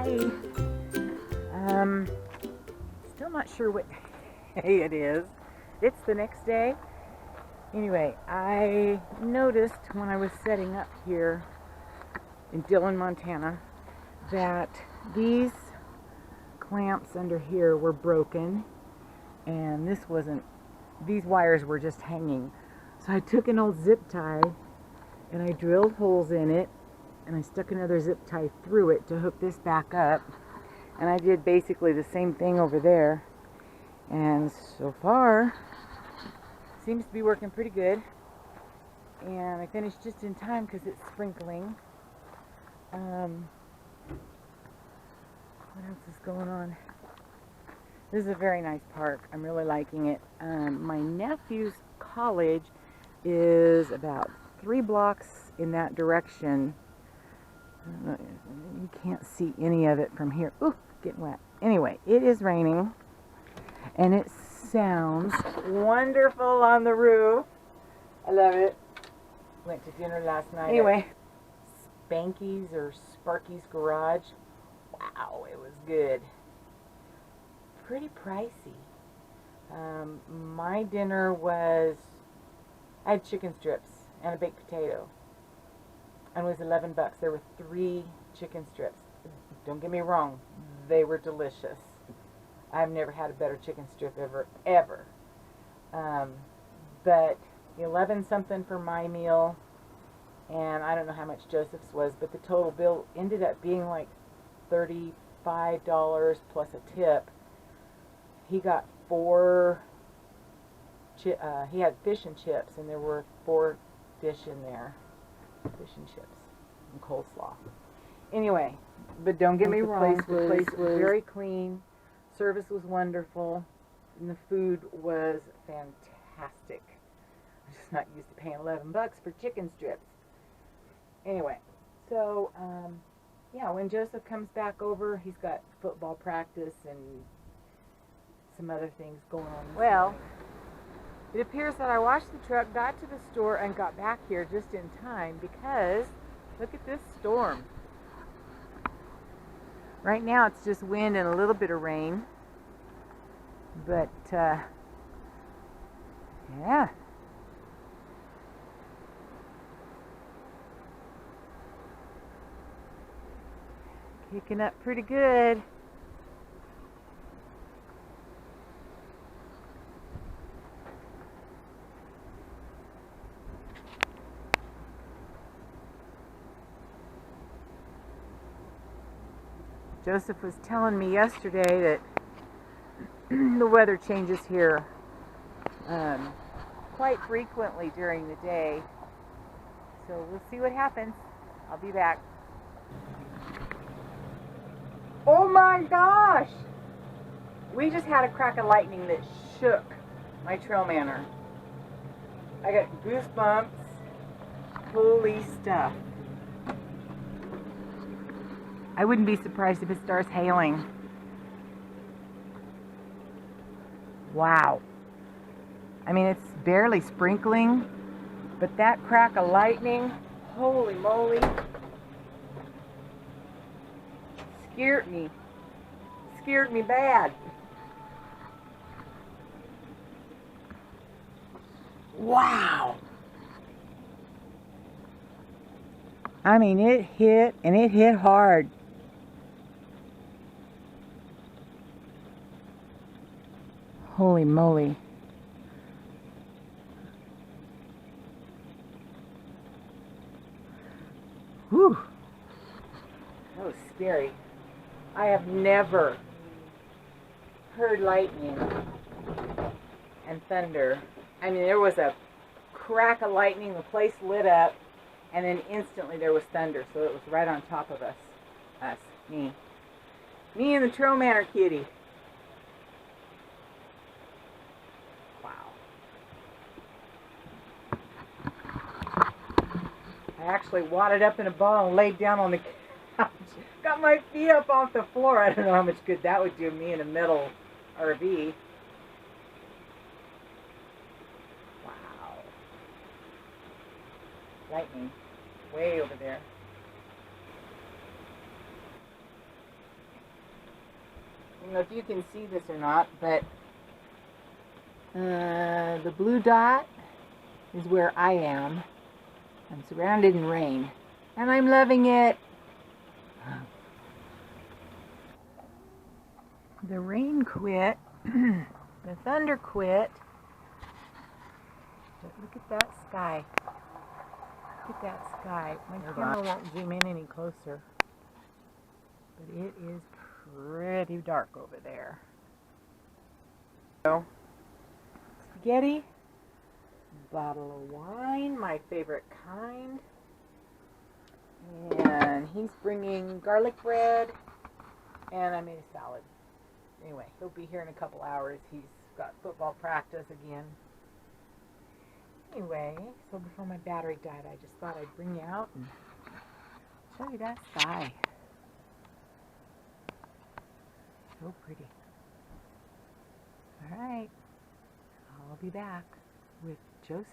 Hi. Still not sure what day it is. It's the next day. Anyway, I noticed when I was setting up here in Dillon, Montana, that these clamps under here were broken, and these wires were just hanging. So I took an old zip tie and I drilled holes in it, and I stuck another zip tie through it to hook this back up. And I did basically the same thing over there. And so far, seems to be working pretty good. And I finished just in time because it's sprinkling. What else is going on? This is a very nice park. I'm really liking it. My nephew's college is about 3 blocks in that direction. You can't see any of it from here. Ooh, getting wet. Anyway, it is raining, and it sounds wonderful on the roof. I love it. Went to dinner last night. Anyway, Spanky's or Sparky's Garage. Wow, it was good. Pretty pricey. My dinner was, I had chicken strips and a baked potato, and it was $11. There were 3 chicken strips. Don't get me wrong, they were delicious. I've never had a better chicken strip ever. But 11 something for my meal, and I don't know how much Joseph's was, but the total bill ended up being like $35 plus a tip. He got 4. He had fish and chips, and there were 4 fish in there. Fish and chips and coleslaw. Anyway, but don't get me wrong, the place was very clean, service was wonderful, and the food was fantastic. I'm just not used to paying $11 for chicken strips. Anyway, so yeah, when Joseph comes back over, he's got football practice and some other things going on. Well, it appears that I washed the truck, got to the store, and got back here just in time because look at this storm. Right now it's just wind and a little bit of rain, but yeah. Kicking up pretty good. Joseph was telling me yesterday that the weather changes here quite frequently during the day. So we'll see what happens. I'll be back. Oh my gosh! We just had a crack of lightning that shook my TrailManor. I got goosebumps. Holy stuff. I wouldn't be surprised if it starts hailing. Wow. I mean, it's barely sprinkling, but that crack of lightning, holy moly, scared me. Scared me bad. Wow. I mean, it hit, and it hit hard. Holy moly. Whew. That was scary. I have never heard lightning and thunder. I mean, there was a crack of lightning, the place lit up, and then instantly there was thunder, so it was right on top of us. Me and the TrailManor kitty. I actually wadded up in a ball and laid down on the couch. Got my feet up off the floor. I don't know how much good that would do me in a metal RV. Wow. Lightning. Way over there. don't know if you can see this or not, but the blue dot is where I am. I'm surrounded in rain, and I'm loving it. The rain quit, the thunder quit, but look at that sky. Look at that sky. My camera won't zoom in any closer, but it is pretty dark over there. So, spaghetti, bottle of wine, my favorite kind, and he's bringing garlic bread, and I made a salad. Anyway, he'll be here in a couple hours. He's got football practice again. Anyway, so before my battery died, I just thought I'd bring you out and show you that sky. So pretty. All right, I'll be back with Joseph.